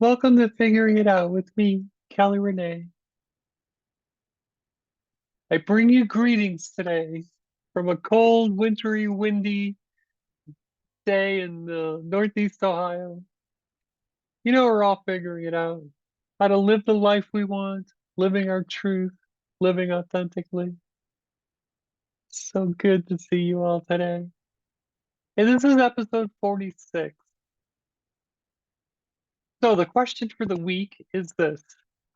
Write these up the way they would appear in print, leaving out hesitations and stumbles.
Welcome to Figuring It Out with me, Kelly Renee. I bring you greetings today from a cold, wintry, windy day in Northeast Ohio. We're all figuring it out. How to live the life we want, living our truth, living authentically. So good to see you all today. And this is episode 46. So the question for the week is this: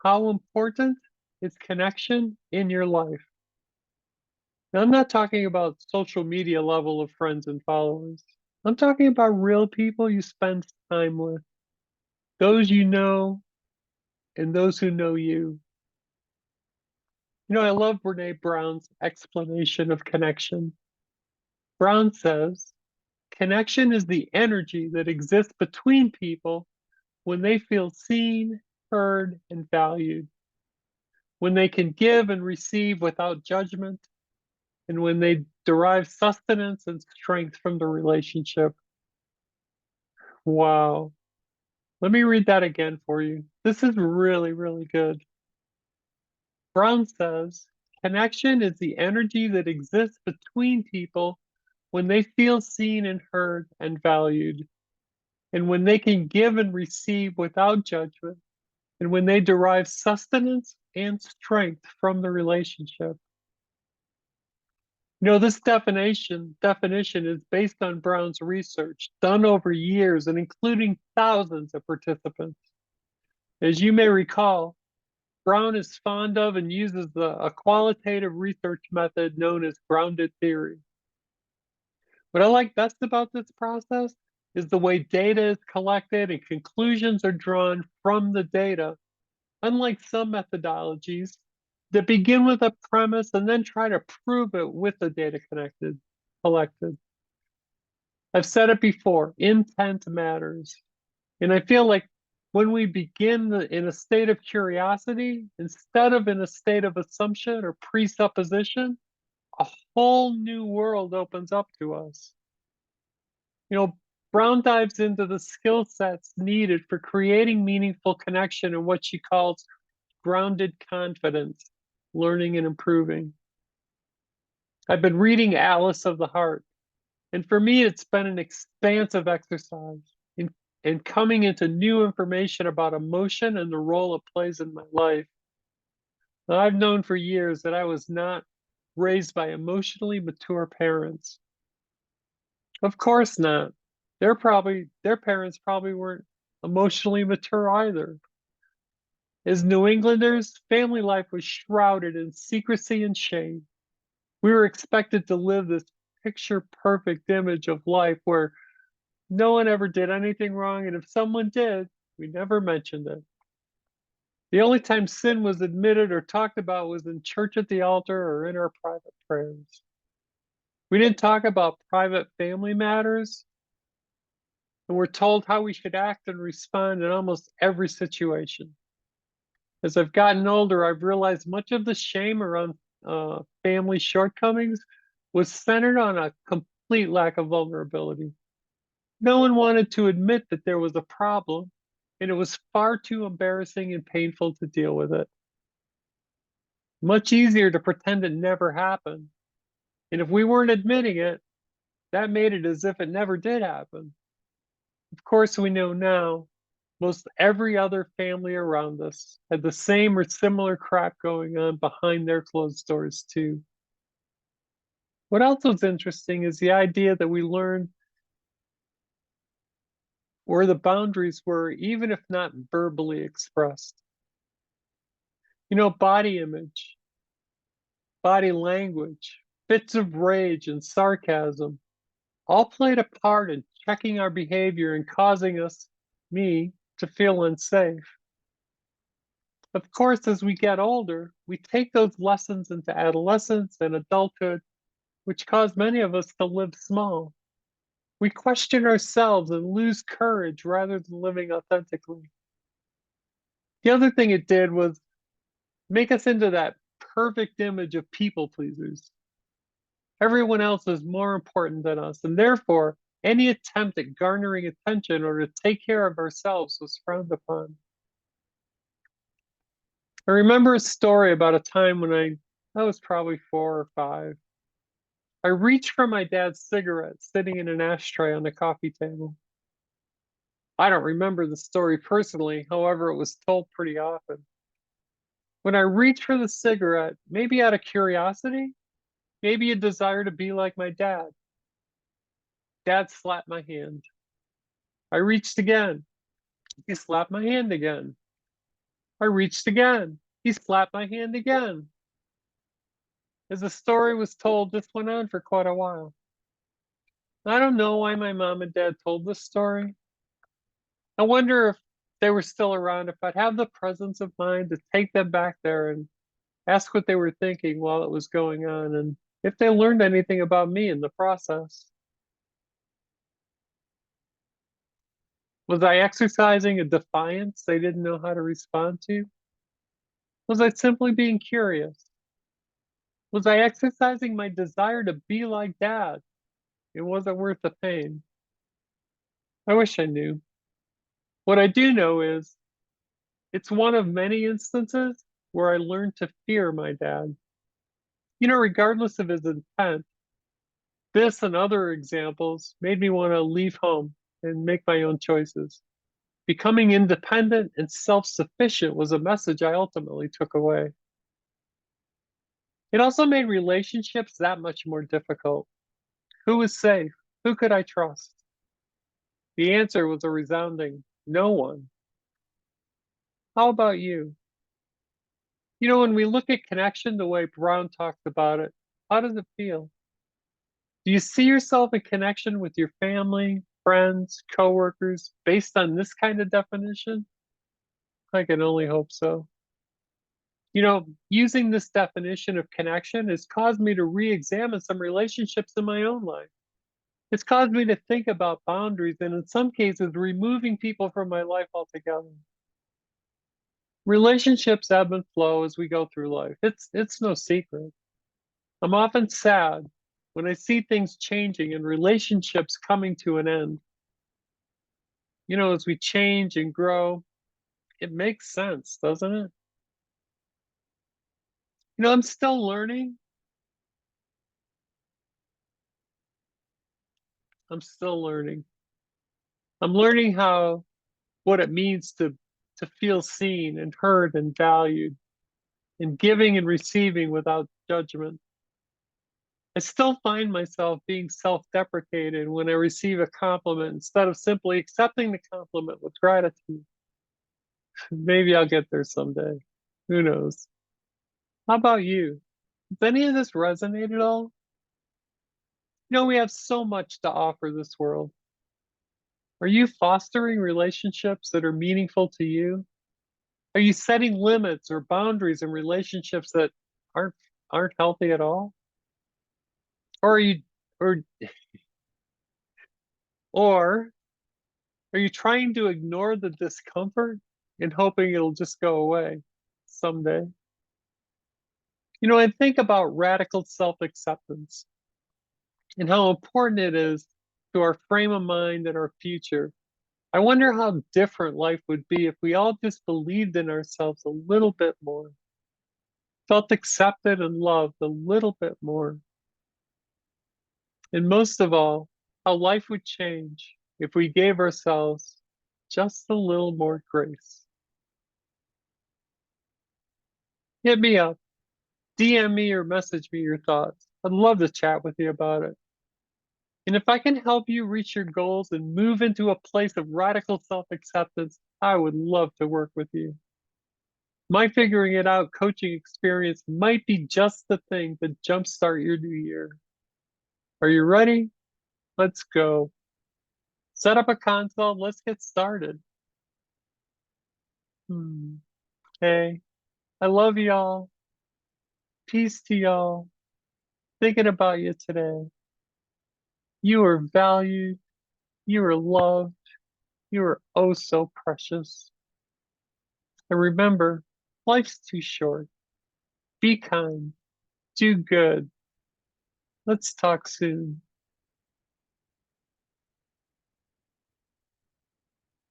how important is connection in your life? Now, I'm not talking about social media level of friends and followers. I'm talking about real people you spend time with, those you know and those who know you. I love Brené Brown's explanation of connection. Brown says, connection is the energy that exists between people when they feel seen, heard, and valued, when they can give and receive without judgment, and when they derive sustenance and strength from the relationship. Wow. Let me read that again for you. This is really, really good. Brown says, connection is the energy that exists between people when they feel seen and heard and valued, and when they can give and receive without judgment, and when they derive sustenance and strength from the relationship. This definition is based on Brown's research done over years and including thousands of participants. As you may recall, Brown is fond of and uses a qualitative research method known as grounded theory. What I like best about this process is the way data is collected and conclusions are drawn from the data, unlike some methodologies that begin with a premise and then try to prove it with the data collected. I've said it before, intent matters. And I feel like when we begin in a state of curiosity, instead of in a state of assumption or presupposition, a whole new world opens up to us. You know, Brown dives into the skill sets needed for creating meaningful connection in what she calls grounded confidence, learning and improving. I've been reading Atlas of the Heart, and for me, it's been an expansive exercise in coming into new information about emotion and the role it plays in my life. Now, I've known for years that I was not raised by emotionally mature parents. Of course not. Their parents probably weren't emotionally mature either. As New Englanders, family life was shrouded in secrecy and shame. We were expected to live this picture perfect image of life where no one ever did anything wrong, and if someone did, we never mentioned it. The only time sin was admitted or talked about was in church at the altar or in our private prayers. We didn't talk about private family matters, and we're told how we should act and respond in almost every situation. As I've gotten older, I've realized much of the shame around family shortcomings was centered on a complete lack of vulnerability. No one wanted to admit that there was a problem, and it was far too embarrassing and painful to deal with it. Much easier to pretend it never happened. And if we weren't admitting it, that made it as if it never did happen. Of course, we know now most every other family around us had the same or similar crap going on behind their closed doors, too. What else was interesting is the idea that we learned where the boundaries were, even if not verbally expressed. Body image, body language, fits of rage and sarcasm all played a part in checking our behavior and causing me, to feel unsafe. Of course, as we get older, we take those lessons into adolescence and adulthood, which cause many of us to live small. We question ourselves and lose courage rather than living authentically. The other thing it did was make us into that perfect image of people pleasers. Everyone else is more important than us, and therefore, Any attempt at garnering attention or to take care of ourselves was frowned upon. I remember a story about a time when I was probably 4 or 5. I reached for my dad's cigarette sitting in an ashtray on the coffee table. I don't remember the story personally, however, it was told pretty often. When I reached for the cigarette, maybe out of curiosity, maybe a desire to be like my dad, Dad slapped my hand. I reached again. He slapped my hand again. I reached again. He slapped my hand again. As the story was told, this went on for quite a while. I don't know why my mom and dad told this story. I wonder if they were still around, if I'd have the presence of mind to take them back there and ask what they were thinking while it was going on, and if they learned anything about me in the process. Was I exercising a defiance they didn't know how to respond to? Was I simply being curious? Was I exercising my desire to be like Dad? It wasn't worth the pain. I wish I knew. What I do know is it's one of many instances where I learned to fear my dad. Regardless of his intent, this and other examples made me want to leave home and make my own choices. Becoming independent and self-sufficient was a message I ultimately took away. It also made relationships that much more difficult. Who was safe? Who could I trust? The answer was a resounding no one. How about you? When we look at connection the way Brown talked about it, how does it feel? Do you see yourself in connection with your family, friends, coworkers based on this kind of definition? I can only hope so. Using this definition of connection has caused me to re-examine some relationships in my own life. It's caused me to think about boundaries and in some cases, removing people from my life altogether. Relationships ebb and flow as we go through life. It's no secret. I'm often sad when I see things changing and relationships coming to an end. As we change and grow, it makes sense, doesn't it? I'm still learning. I'm still learning. I'm learning what it means to feel seen and heard and valued, and giving and receiving without judgment. I still find myself being self-deprecated when I receive a compliment instead of simply accepting the compliment with gratitude. Maybe I'll get there someday. Who knows? How about you? Does any of this resonate at all? We have so much to offer this world. Are you fostering relationships that are meaningful to you? Are you setting limits or boundaries in relationships that aren't aren't healthy at all? Or are you or or are you trying to ignore the discomfort and hoping it'll just go away someday? I think about radical self-acceptance and how important it is to our frame of mind and our future. I wonder how different life would be if we all just believed in ourselves a little bit more, felt accepted and loved a little bit more. And most of all, how life would change if we gave ourselves just a little more grace. Hit me up, DM me or message me your thoughts. I'd love to chat with you about it. And if I can help you reach your goals and move into a place of radical self-acceptance, I would love to work with you. My figuring it out coaching experience might be just the thing to jumpstart your new year. Are you ready? Let's go. Set up a console. Let's get started. Hey, I love y'all. Peace to y'all. Thinking about you today. You are valued. You are loved. You are oh so precious. And remember, life's too short. Be kind. Do good. Let's talk soon.